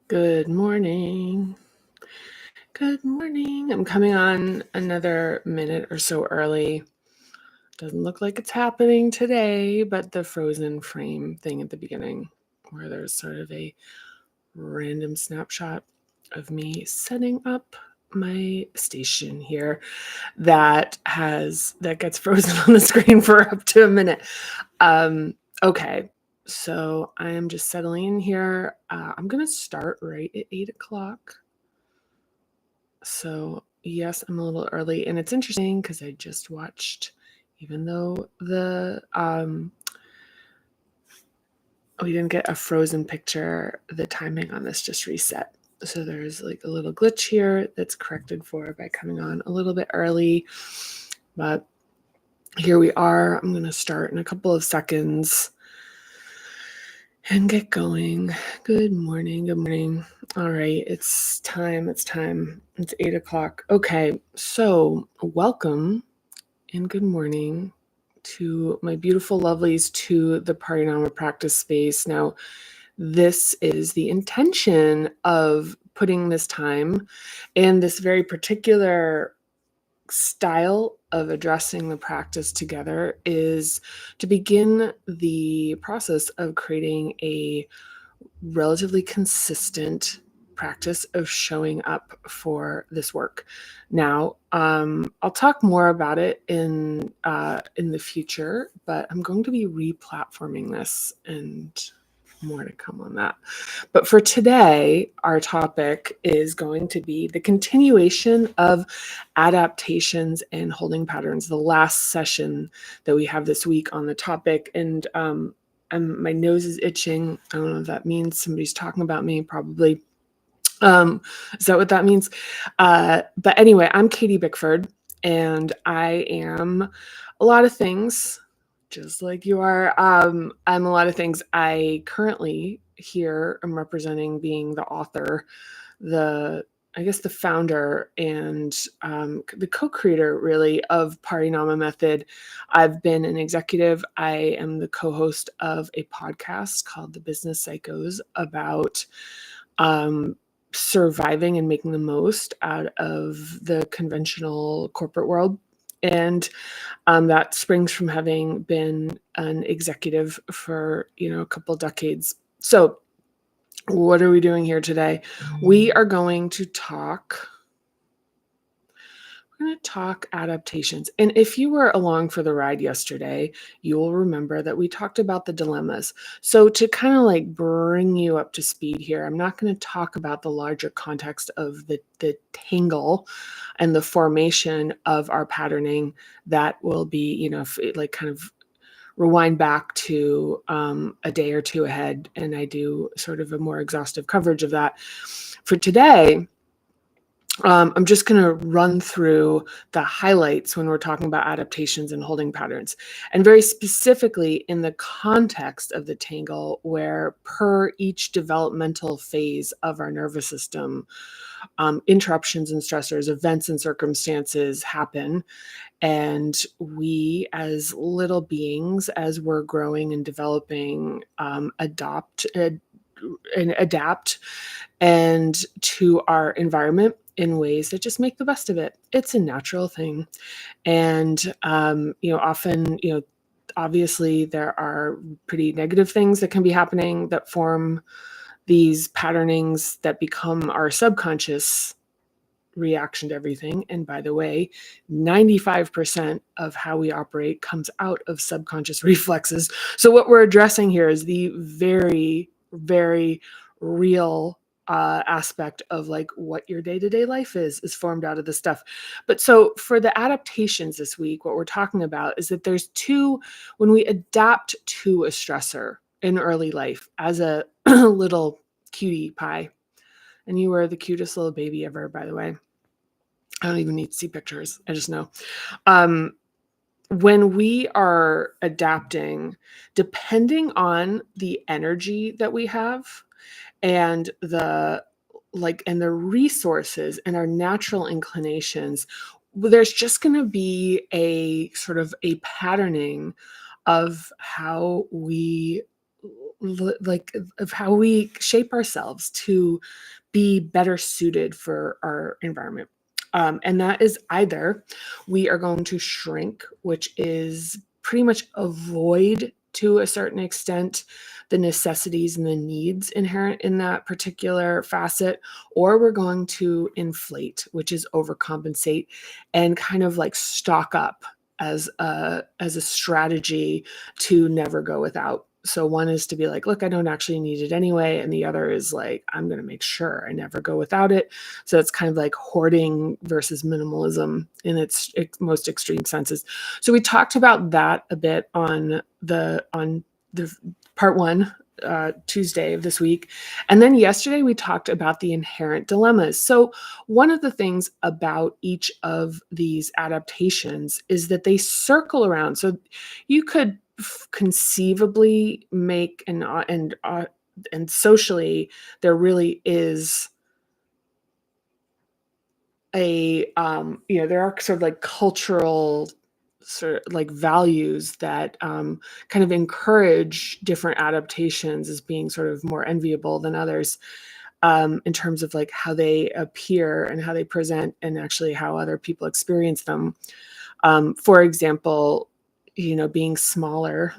Good morning. Good morning. I'm coming on another minute or so early. Doesn't look like it's happening today, but the frozen frame thing at the beginning, where there's sort of a random snapshot of me setting up my station here that gets frozen on the screen for up to a minute. Okay. So I am just settling in here. I'm going to start right at 8 o'clock. So yes, I'm a little early, and it's interesting because I just watched, even though we didn't get a frozen picture, the timing on this just reset. So there's like a little glitch here that's corrected for by coming on a little bit early, but here we are. I'm going to start in a couple of seconds and get going. Good morning. Good morning. All right. It's time. It's 8 o'clock. Okay. So welcome and good morning to my beautiful lovelies to the Parinama practice space. Now, this is the intention of putting this time in this very particular style of addressing the practice together is to begin the process of creating a relatively consistent practice of showing up for this work. Now, I'll talk more about it in the future, but I'm going to be re-platforming this, and more to come on that. But for today, our topic is going to be the continuation of adaptations and holding patterns, the last session that we have this week on the topic. And my nose is itching. I don't know if that means somebody's talking about me, probably. Is that what that means? But anyway, I'm Katie Bickford, and I am a lot of things, just like you are. I'm a lot of things. I currently here am representing being the author, the founder and the co-creator, really, of Parinama Method. I've been an executive. I am the co-host of a podcast called The Business Psychos about surviving and making the most out of the conventional corporate world. And that springs from having been an executive for, a couple decades. So what are we doing here today? We are going to talk adaptations. And if you were along for the ride yesterday, you will remember that we talked about the dilemmas. So to kind of like bring you up to speed here, I'm not going to talk about the larger context of the tangle and the formation of our patterning. That will be, kind of rewind back to a day or two ahead, and I do sort of a more exhaustive coverage of that. For today, I'm just going to run through the highlights when we're talking about adaptations and holding patterns, and very specifically in the context of the tangle, where per each developmental phase of our nervous system, interruptions and stressors, events and circumstances happen. And we, as little beings, as we're growing and developing, adapt and to our environment in ways that just make the best of it. It's a natural thing. And, often, obviously there are pretty negative things that can be happening that form these patternings that become our subconscious reaction to everything. And by the way, 95% of how we operate comes out of subconscious reflexes. So what we're addressing here is the very, very real aspect of like what your day-to-day life is formed out of this stuff. But so for the adaptations this week, what we're talking about is that there's two. When we adapt to a stressor in early life as a little cutie pie, and you were the cutest little baby ever, by the way. I don't even need to see pictures. I just know. When we are adapting, depending on the energy that we have and the resources and our natural inclinations, there's just going to be a sort of a patterning of how we like of how we shape ourselves to be better suited for our environment. And that is either we are going to shrink, which is pretty much avoid to a certain extent the necessities and the needs inherent in that particular facet, or we're going to inflate, which is overcompensate and kind of like stock up as a strategy to never go without. So one is to be like, look, I don't actually need it anyway. And the other is like, I'm going to make sure I never go without it. So it's kind of like hoarding versus minimalism in its most extreme senses. So we talked about that a bit on the part one, Tuesday of this week. And then yesterday we talked about the inherent dilemmas. So one of the things about each of these adaptations is that they circle around. So you could conceivably make and socially there really is there are sort of like cultural sort of like values that kind of encourage different adaptations as being sort of more enviable than others, in terms of like how they appear and how they present and actually how other people experience them. For example, being smaller,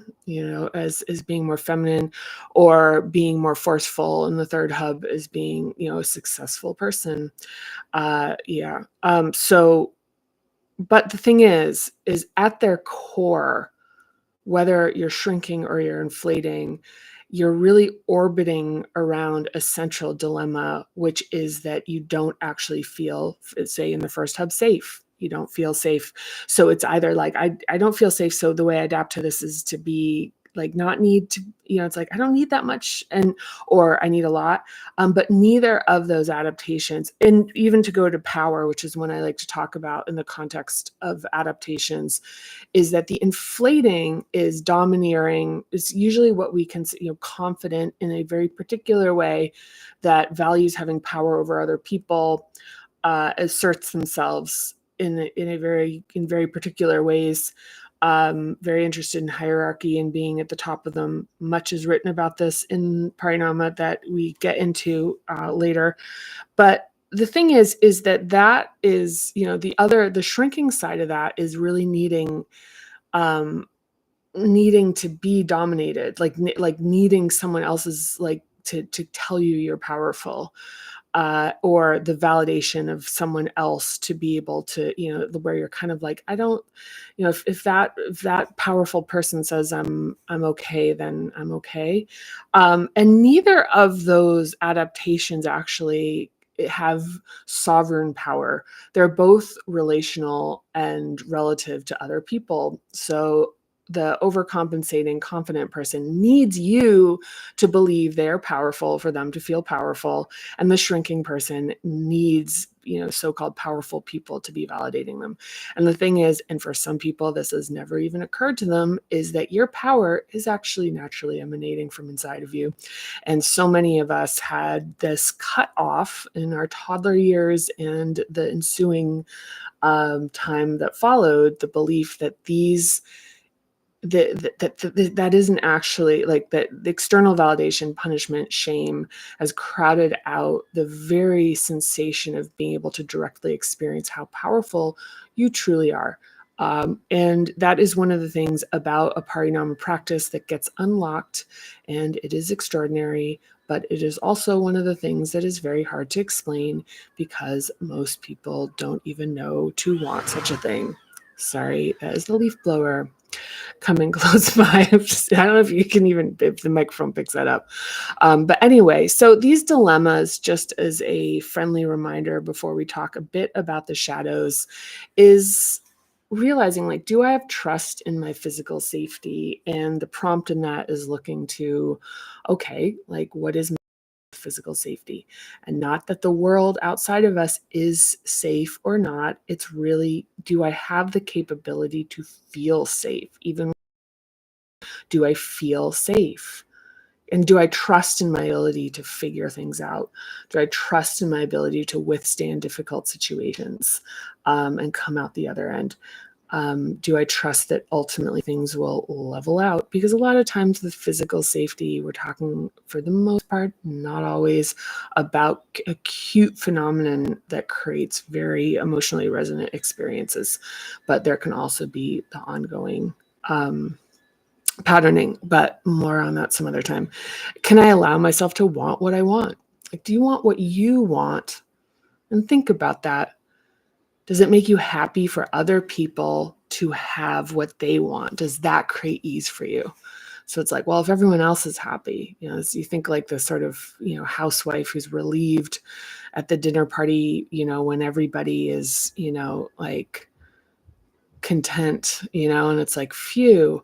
as being more feminine, or being more forceful. And the third hub is being, a successful person. Yeah. But the thing is at their core, whether you're shrinking or you're inflating, you're really orbiting around a central dilemma, which is that you don't actually feel, say in the first hub, safe. You don't feel safe. So it's either like, I don't feel safe. So the way I adapt to this is to be like, not need to, it's like, I don't need that much, or I need a lot. But neither of those adaptations, and even to go to power, which is one I like to talk about in the context of adaptations, is that the inflating is domineering, is usually what we can, confident in a very particular way that values having power over other people, asserts themselves in very particular ways. Very interested in hierarchy and being at the top of them. Much is written about this in Parinama that we get into later. But the thing is that is, the shrinking side of that is really um, needing to be dominated, like needing someone else's, like to tell you you're powerful, or the validation of someone else to be able to, where you're kind of like, I don't, if that powerful person says I'm okay, then I'm okay. And neither of those adaptations actually have sovereign power. They're both relational and relative to other people. So the overcompensating confident person needs you to believe they're powerful for them to feel powerful, and the shrinking person needs, so-called powerful people to be validating them. And the thing is, and for some people this has never even occurred to them, is that your power is actually naturally emanating from inside of you. And so many of us had this cut off in our toddler years and the ensuing time that followed, the belief that that isn't actually like that. The external validation, punishment, shame has crowded out the very sensation of being able to directly experience how powerful you truly are. And that is one of the things about a parinama practice that gets unlocked, and it is extraordinary. But it is also one of the things that is very hard to explain because most people don't even know to want such a thing. Sorry, that is the leaf blower coming close by. I don't know if you can even, if the microphone picks that up. But anyway, so these dilemmas, just as a friendly reminder before we talk a bit about the shadows, is realizing, like, do I have trust in my physical safety? And the prompt in that is looking to, okay, like, what is my physical safety? And not that the world outside of us is safe or not. It's really, do I have the capability to feel safe? Even, do I feel safe? And do I trust in my ability to figure things out? Do I trust in my ability to withstand difficult situations, and come out the other end? Do I trust that ultimately things will level out? Because a lot of times the physical safety, we're talking for the most part, not always about acute phenomenon that creates very emotionally resonant experiences, but there can also be the ongoing patterning, but more on that some other time. Can I allow myself to want what I want? Like, do you want what you want? And think about that. Does it make you happy for other people to have what they want? Does that create ease for you? So it's like, well, if everyone else is happy, you think like the sort of, housewife who's relieved at the dinner party, when everybody is, like content, and it's like, phew.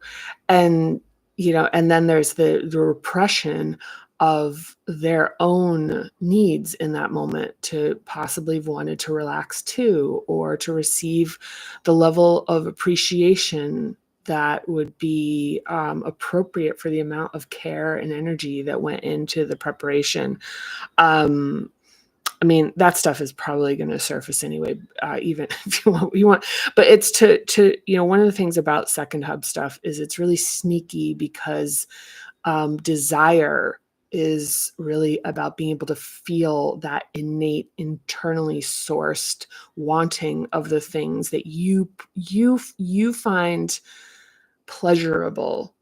And, and then there's the repression of their own needs in that moment to possibly have wanted to relax too, or to receive the level of appreciation that would be appropriate for the amount of care and energy that went into the preparation. I mean, that stuff is probably going to surface anyway, even if you want what you want. But it's one of the things about second hub stuff is it's really sneaky because desire is really about being able to feel that innate, internally sourced wanting of the things that you find pleasurable,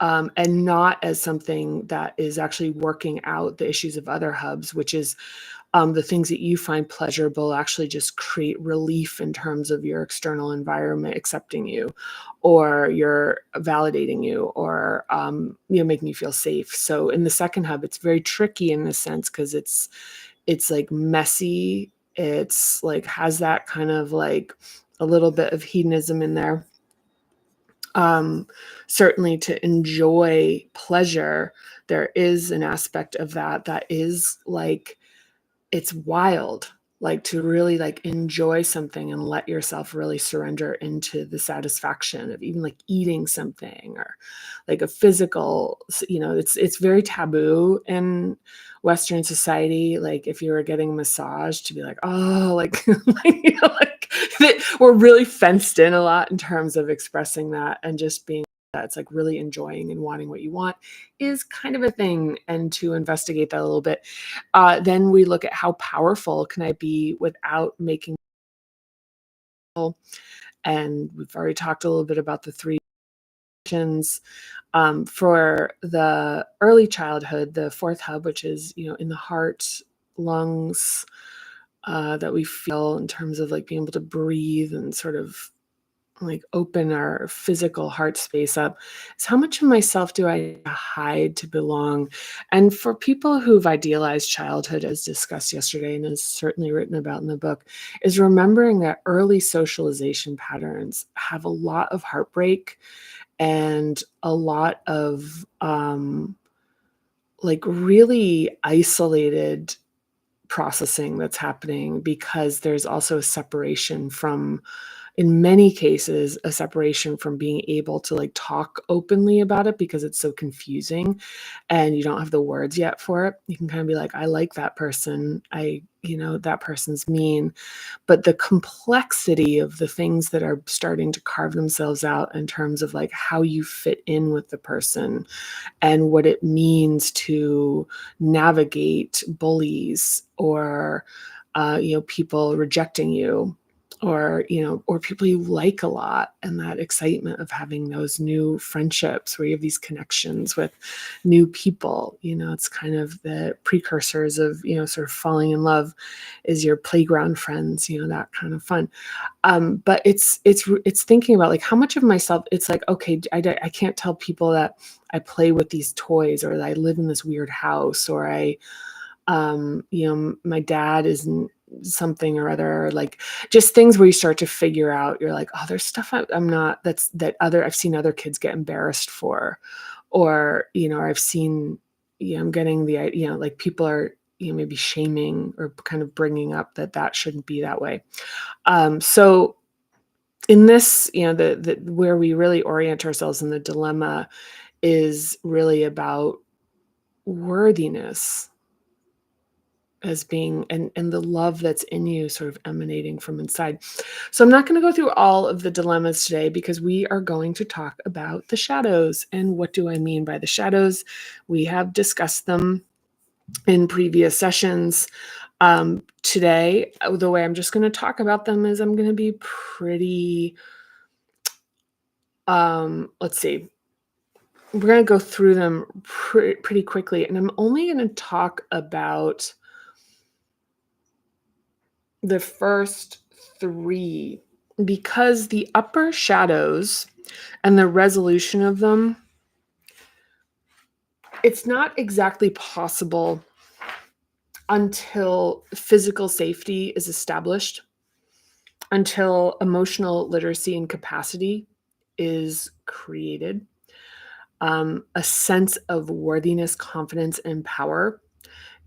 and not as something that is actually working out the issues of other hubs, which is the things that you find pleasurable actually just create relief in terms of your external environment accepting you, or you're validating you, or making you feel safe. So in the second hub, it's very tricky in this sense because it's like messy. It's like has that kind of like a little bit of hedonism in there. Certainly to enjoy pleasure, there is an aspect of that is like, it's wild, like to really like enjoy something and let yourself really surrender into the satisfaction of even like eating something, or like a physical, it's very taboo in Western society. Like if you were getting a massage, to be like, oh, like, like we're really fenced in a lot in terms of expressing that, and just being that it's like really enjoying and wanting what you want is kind of a thing. And to investigate that a little bit, then we look at how powerful can I be without making. And we've already talked a little bit about the three dimensions. For the early childhood, the fourth hub, which is in the heart, lungs, that we feel in terms of like being able to breathe and sort of like open our physical heart space up, is how much of myself do I hide to belong? And for people who've idealized childhood, as discussed yesterday and is certainly written about in the book, is remembering that early socialization patterns have a lot of heartbreak and a lot of like really isolated processing that's happening, because there's also a separation from, in many cases, a separation from being able to like talk openly about it because it's so confusing and you don't have the words yet for it. You can kind of be like, I like that person. That person's mean. But the complexity of the things that are starting to carve themselves out in terms of like how you fit in with the person and what it means to navigate bullies, or people rejecting you, or or people you like a lot, and that excitement of having those new friendships where you have these connections with new people. It's kind of the precursors of sort of falling in love, is your playground friends, that kind of fun. But it's thinking about like how much of myself, it's like, okay, I can't tell people that I play with these toys, or that I live in this weird house, or my dad isn't something or other, or like just things where you start to figure out, you're like, oh, there's stuff I'm not, I've seen other kids get embarrassed for, or, I've seen, I'm getting the, like people are, maybe shaming or kind of bringing up that shouldn't be that way. So in this, the where we really orient ourselves in the dilemma is really about worthiness. as being, and the love that's in you sort of emanating from inside. So I'm not going to go through all of the dilemmas today because we are going to talk about the shadows. And what do I mean by the shadows? We have discussed them in previous sessions. Today, the way I'm just going to talk about them is I'm going to be pretty, let's see, we're going to go through them pretty quickly. And I'm only going to talk about the first three because the upper shadows and the resolution of them, it's not exactly possible until physical safety is established, until emotional literacy and capacity is created, a sense of worthiness, confidence, and power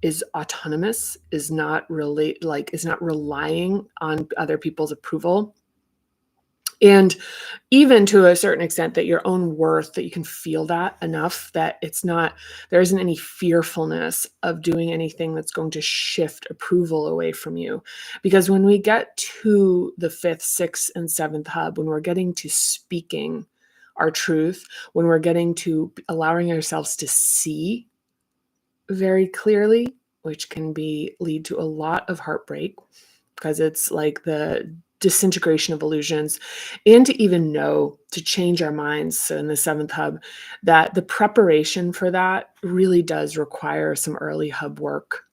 is autonomous, is not relying on other people's approval. And even to a certain extent that your own worth, that you can feel that enough that there isn't any fearfulness of doing anything that's going to shift approval away from you. Because when we get to the fifth, sixth, and seventh hub, when we're getting to speaking our truth, when we're getting to allowing ourselves to see very clearly, which can lead to a lot of heartbreak because it's like the disintegration of illusions, and to even know to change our minds. So in the seventh hub, that the preparation for that really does require some early hub work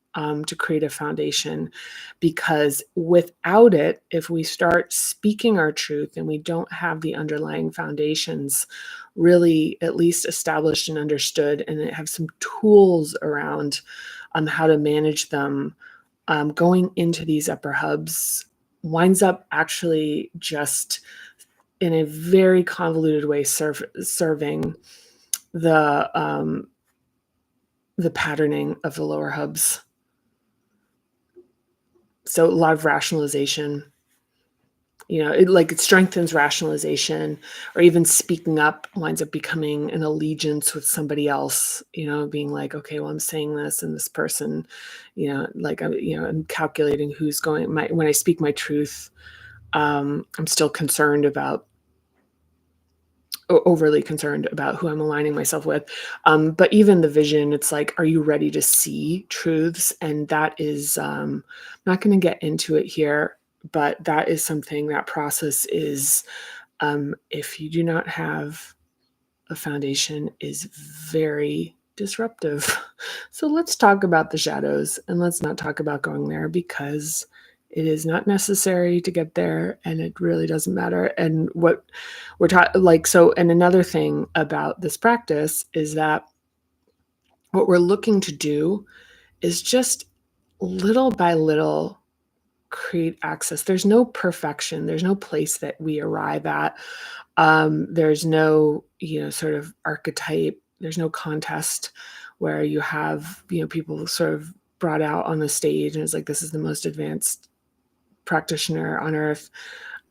to create a foundation, because without it, if we start speaking our truth and we don't have the underlying foundations really at least established and understood, and have some tools around how to manage them, going into these upper hubs winds up actually just in a very convoluted way serving the patterning of the lower hubs. So a lot of rationalization, it strengthens rationalization, or even speaking up winds up becoming an allegiance with somebody else, being like, okay, well, I'm saying this, and this person, I'm calculating who's going, when I speak my truth, I'm still overly concerned about who I'm aligning myself with. But even the vision, it's like, are you ready to see truths? And that is, I'm not going to get into it here, but that is something, that process is, if you do not have a foundation, is very disruptive. So let's talk about the shadows, and let's not talk about going there, because it is not necessary to get there, and it really doesn't matter. And what we're and another thing about this practice is that what we're looking to do is just little by little create access. There's no perfection. There's no place that we arrive at. There's no, sort of archetype. There's no contest where you have, people sort of brought out on the stage and it's like, this is the most advanced practitioner on earth.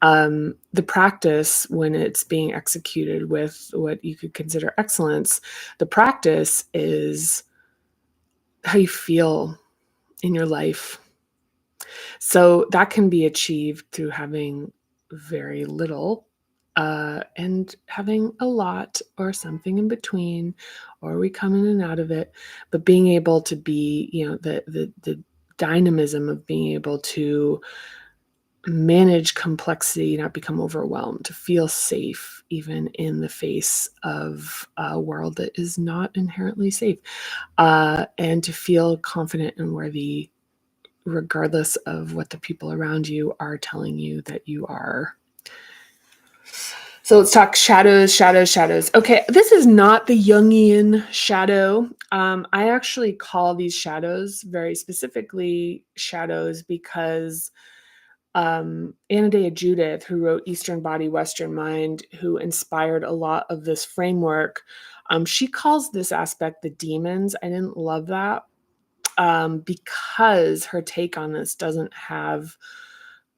The practice, when it's being executed with what you could consider excellence, the practice is how you feel in your life. So that can be achieved through having very little, and having a lot, or something in between, or we come in and out of it. But being able to be, the dynamism of being able to manage complexity, not become overwhelmed, to feel safe even in the face of a world that is not inherently safe, and to feel confident and worthy regardless of what the people around you are telling you that you are. So let's talk shadows, shadows, shadows. Okay, this is not the Jungian shadow. I actually call these shadows very specifically shadows because Anodea Judith, who wrote Eastern Body, Western Mind, who inspired a lot of this framework, she calls this aspect the demons. I didn't love that, because her take on this doesn't have,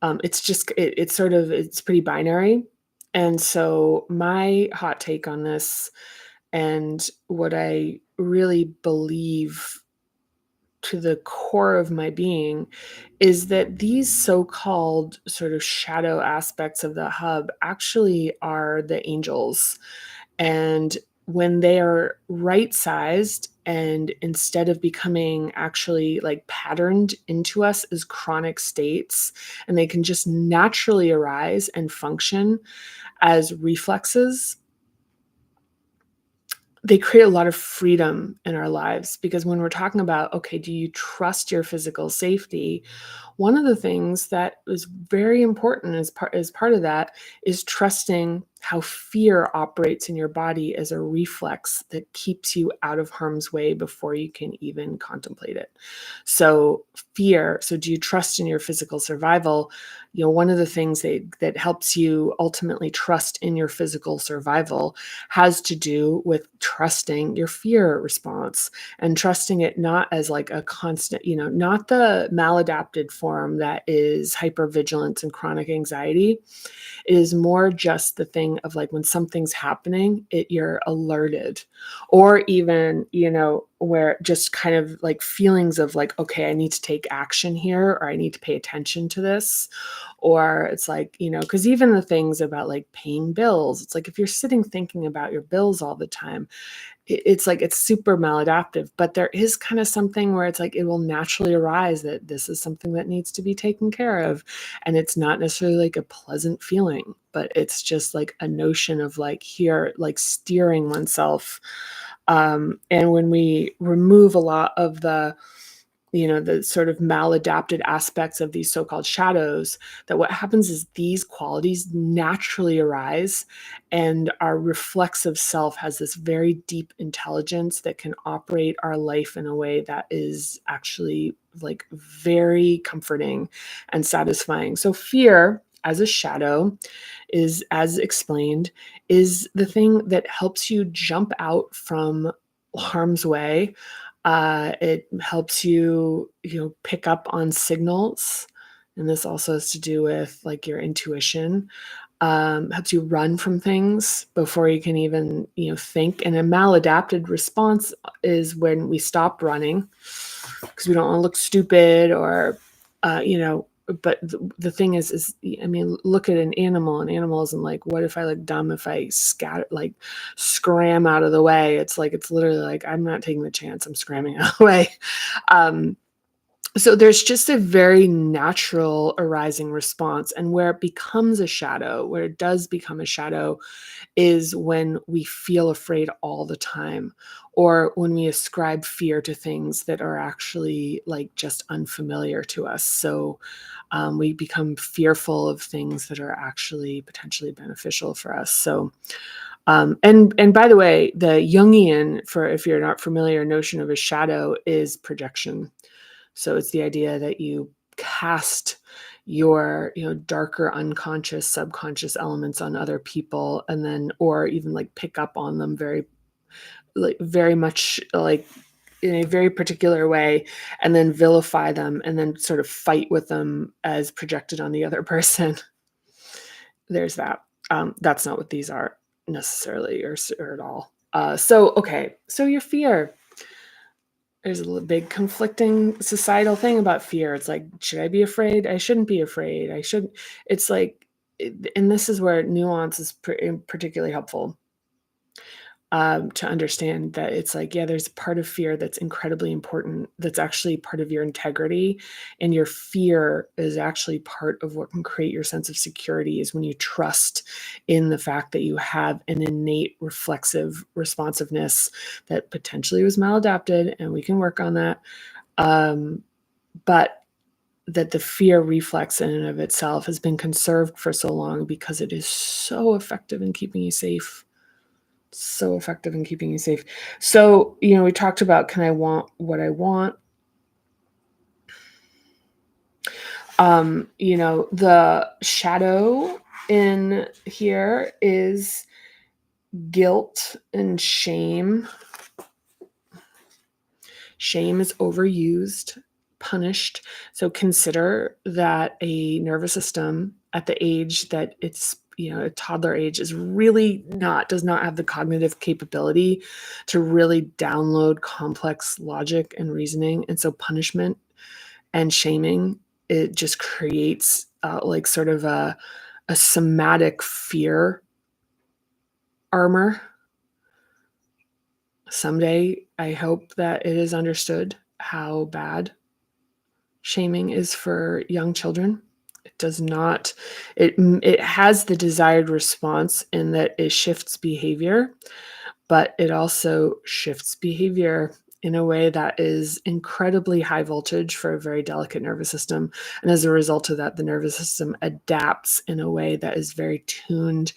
it's pretty binary. And so my hot take on this, and what I really believe to the core of my being is that these so-called sort of shadow aspects of the hub actually are the angels. And when they are right sized and instead of becoming actually like patterned into us as chronic states, and they can just naturally arise and function as reflexes, they create a lot of freedom in our lives. Because when we're talking about, okay, do you trust your physical safety? One of the things that is very important as part of that is trusting how fear operates in your body as a reflex that keeps you out of harm's way before you can even contemplate it. So fear, so do you trust in your physical survival? One of the things that helps you ultimately trust in your physical survival has to do with trusting your fear response and trusting it not as like a constant, not the maladapted form that is hypervigilance and chronic anxiety. It is more just the thing of like when something's happening, you're alerted, or even, where just kind of like feelings of like, okay, I need to take action here, or I need to pay attention to this. Or it's like, because even the things about like paying bills, it's like if you're sitting thinking about your bills all the time, it's like it's super maladaptive. But there is kind of something where it's like it will naturally arise that this is something that needs to be taken care of. And it's not necessarily like a pleasant feeling, but it's just like a notion of like here, like steering oneself. And when we remove a lot of the sort of maladapted aspects of these so-called shadows, that what happens is these qualities naturally arise, and our reflexive self has this very deep intelligence that can operate our life in a way that is actually like very comforting and satisfying. So fear as a shadow is, as explained, is the thing that helps you jump out from harm's way. It helps you, pick up on signals. And this also has to do with like your intuition. Helps you run from things before you can even, think. And a maladapted response is when we stop running because we don't want to look stupid or, but the thing is, I mean, look at an animal. An animal isn't like, what if I look dumb if I like scram out of the way? It's like, it's literally like, I'm not taking the chance. I'm scramming out of the way. So there's just a very natural arising response. And where it becomes a shadow, where it does become a shadow, is when we feel afraid all the time, or when we ascribe fear to things that are actually like just unfamiliar to us. So we become fearful of things that are actually potentially beneficial for us. So, and by the way, the Jungian, for if you're not familiar, notion of a shadow is projection. So it's the idea that you cast your, darker unconscious, subconscious elements on other people, and then, or even like pick up on them very much like in a very particular way, and then vilify them, and then sort of fight with them as projected on the other person. There's that. That's not what these are necessarily or at all. Okay, so your fear. There's a big conflicting societal thing about fear. It's like, should I be afraid? I shouldn't be afraid. I shouldn't. It's like, and this is where nuance is particularly helpful. To understand that it's like, yeah, there's a part of fear that's incredibly important, that's actually part of your integrity. And your fear is actually part of what can create your sense of security, is when you trust in the fact that you have an innate reflexive responsiveness that potentially was maladapted, and we can work on that. But that the fear reflex in and of itself has been conserved for so long because it is so effective in keeping you safe. So effective in keeping you safe. So, we talked about, can I want what I want? The shadow in here is guilt and shame. Shame is overused, punished. So consider that a nervous system at the age that it's, a toddler age does not have the cognitive capability to really download complex logic and reasoning. And so punishment and shaming, it just creates like sort of a somatic fear armor. Someday, I hope that it is understood how bad shaming is for young children. It does not, it has the desired response in that it shifts behavior, but it also shifts behavior in a way that is incredibly high voltage for a very delicate nervous system. And as a result of that, the nervous system adapts in a way that is very tuned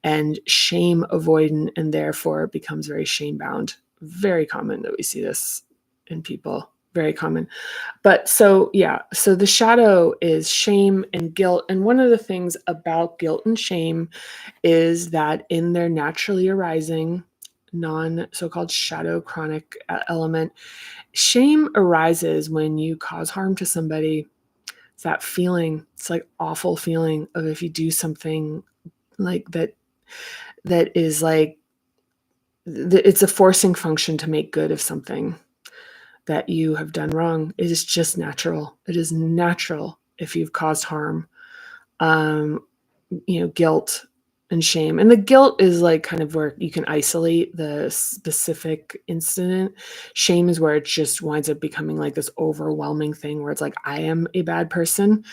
and shame avoidant, and therefore becomes very shame bound. Very common that we see this in people, very common. But so the shadow is shame and guilt. And one of the things about guilt and shame is that in their naturally arising so-called shadow chronic element, shame arises when you cause harm to somebody. It's that feeling, it's like awful feeling of if you do something like that is like, it's a forcing function to make good of something that you have done wrong. It is just natural. It is natural if you've caused harm. Guilt and shame. And the guilt is like kind of where you can isolate the specific incident. Shame is where it just winds up becoming like this overwhelming thing where it's like, I am a bad person,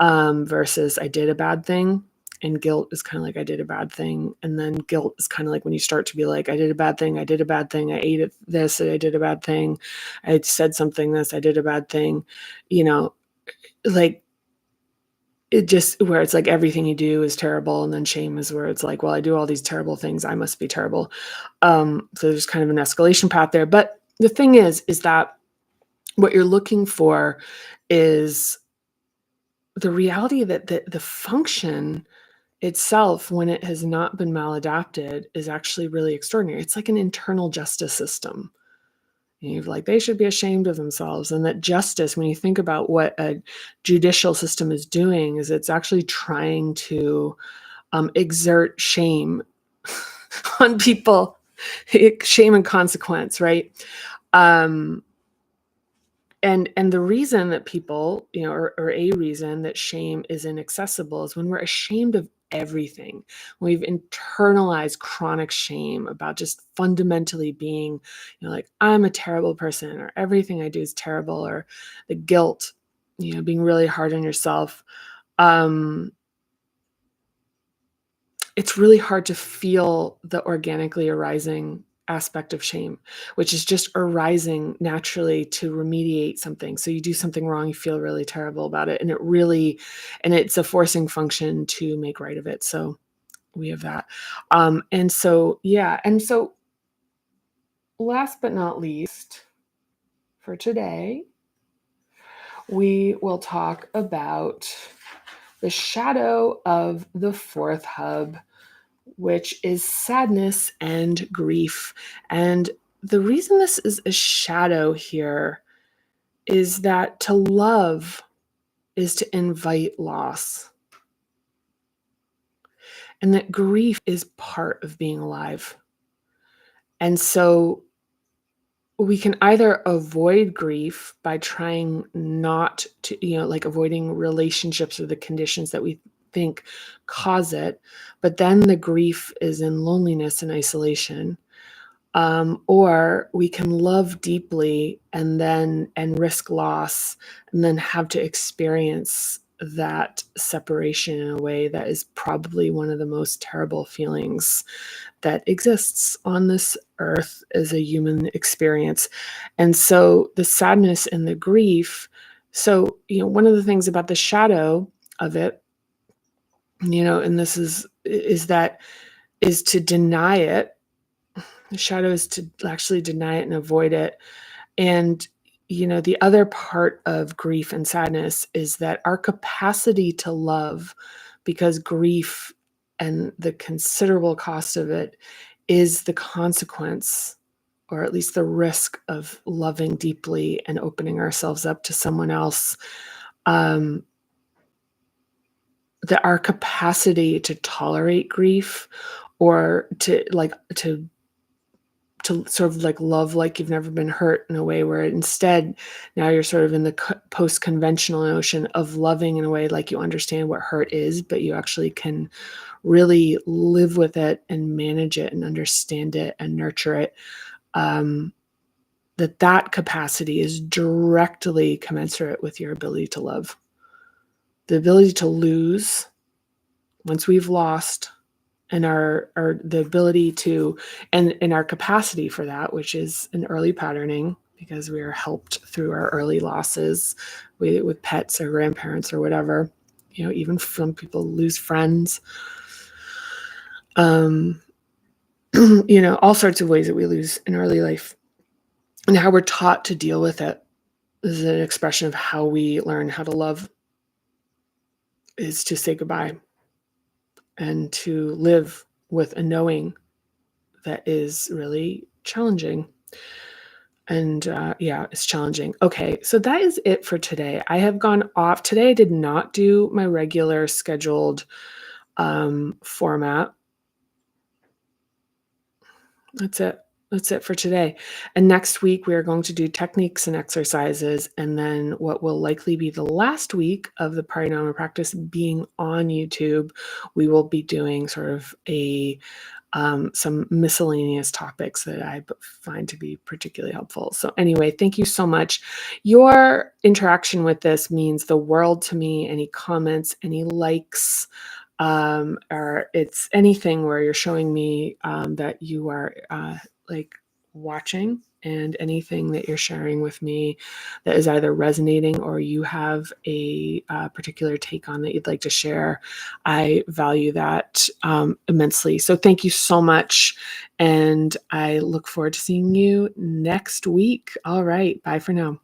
versus I did a bad thing. And guilt is kind of like, I did a bad thing. And then guilt is kind of like when you start to be like, I did a bad thing. I ate this, I did a bad thing. I said something this, I did a bad thing. Like, it just, where it's like everything you do is terrible. And then shame is where it's like, well, I do all these terrible things, I must be terrible. So there's kind of an escalation path there. But the thing is that what you're looking for is the reality that the function itself, when it has not been maladapted, is actually really extraordinary. It's like an internal justice system. You've like, they should be ashamed of themselves. And that justice, when you think about what a judicial system is doing, is it's actually trying to exert shame on people, shame and consequence, right? And the reason that people, or a reason that shame is inaccessible is when we're ashamed of everything. We've internalized chronic shame about just fundamentally being, like, I'm a terrible person, or everything I do is terrible, or the guilt, being really hard on yourself. It's really hard to feel the organically arising aspect of shame, which is just arising naturally to remediate something. So you do something wrong, you feel really terrible about it. And it's a forcing function to make right of it. So we have that. And so last but not least, for today, we will talk about the shadow of the fourth hub, which is sadness and grief. And the reason this is a shadow here is that to love is to invite loss. And that grief is part of being alive. And so we can either avoid grief by trying not to, like avoiding relationships or the conditions that we think cause it, but then the grief is in loneliness and isolation. Or we can love deeply and risk loss, and then have to experience that separation in a way that is probably one of the most terrible feelings that exists on this earth as a human experience. And so the sadness and the grief. So, one of the things about the shadow of it, and this is to deny it. The shadow is to actually deny it and avoid it. And, the other part of grief and sadness is that our capacity to love, because grief and the considerable cost of it is the consequence, or at least the risk, of loving deeply and opening ourselves up to someone else. that our capacity to tolerate grief or to sort of like love like you've never been hurt in a way where instead now you're sort of in the post-conventional notion of loving in a way like you understand what hurt is, but you actually can really live with it and manage it and understand it and nurture it. That capacity is directly commensurate with your ability to love. The ability to lose once we've lost, and our the ability to and our capacity for that, which is an early patterning because we are helped through our early losses with pets or grandparents or whatever. Even some people lose friends. All sorts of ways that we lose in early life, and how we're taught to deal with it is an expression of how we learn how to love, is to say goodbye and to live with a knowing that is really challenging. And it's challenging. Okay, so that is it for today. I have gone off. Today I did not do my regular scheduled format. That's it. That's it for today. And next week, we are going to do techniques and exercises. And then what will likely be the last week of the Parinama practice being on YouTube, we will be doing sort of some miscellaneous topics that I find to be particularly helpful. So anyway, thank you so much. Your interaction with this means the world to me. Any comments, any likes, or it's anything where you're showing me that you are like watching, and anything that you're sharing with me that is either resonating or you have a particular take on that you'd like to share. I value that immensely. So thank you so much. And I look forward to seeing you next week. All right. Bye for now.